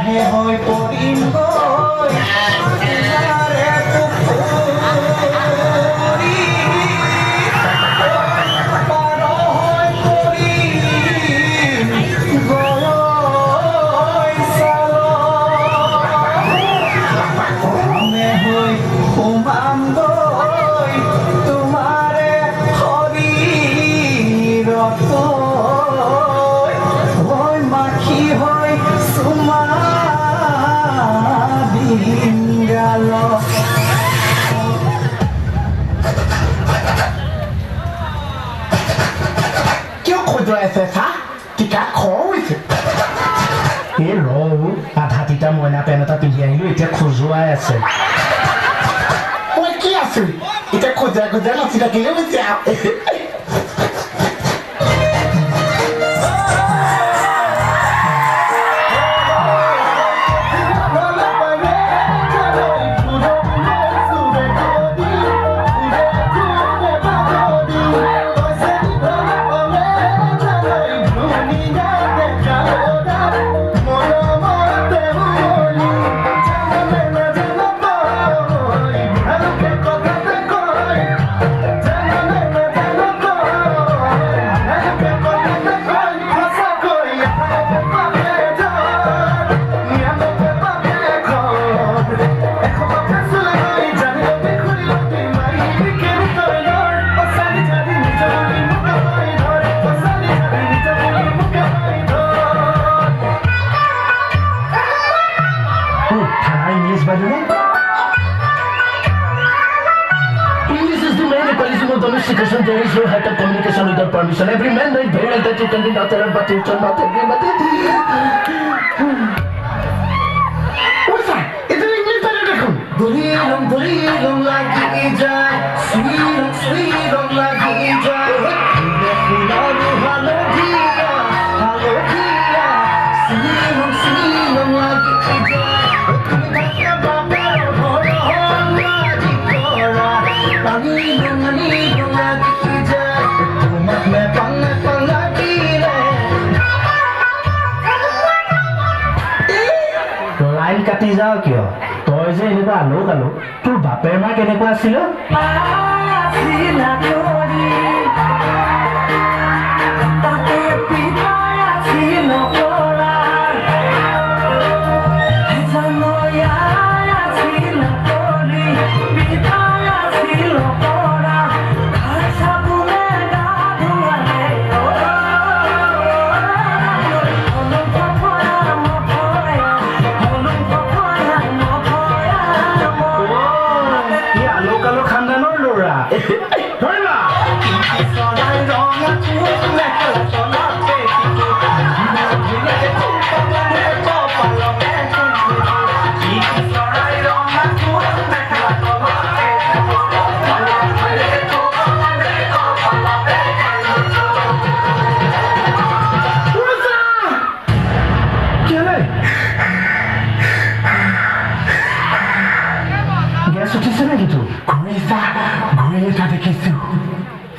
লাহে হৈ পৰিম গৈ তোমাৰে পুখুৰী পাৰ হৈ পৰিম গৈ চালমে হৈ সোমাম গৈ তোমাৰে শৰীৰত মাখি হৈ চুমা দিম গালত কিয় খজুৱাই আছে চা টিকা খৰ হৈছে এই ৰ আধা তিতা মইনা পেণ্ট এটা পিন্ধি আহিলো এতিয়া খজুৱাই আছে মই কি আছো এতিয়া খজুৱাই খজুৱাই নাচি থাকিলে হৈছে Domestication, there is no height of communication without permission. Every man knows very well that you can be not alone, but you shall not everybody. What's that? It's an English television. Duriram lagi ijai Sweeram lagi ijai Lalu halo dia Sweeram lagi ijai Tumitanya bapa Horo lagi kora Tanidong lagi ijai Tumak nepang lagi re line কাটি যাও কিয় তই যে এনেকুৱা আলোক আলোক তোৰ বাপেৰ মা কেনেকুৱা আছিল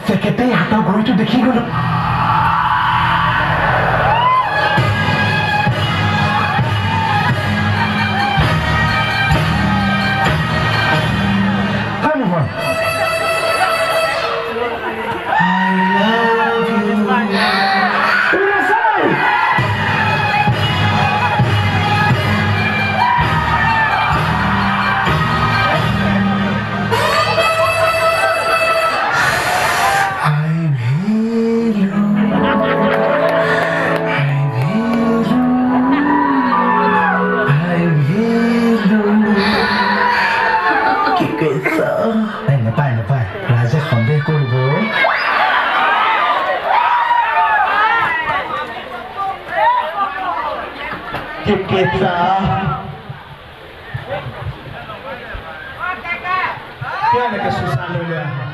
Sekete hatar guritu dekhi golo নাপায় ৰাজে সন্দেহ কৰিব কিয় এনেকে চুচা লৈ লৈ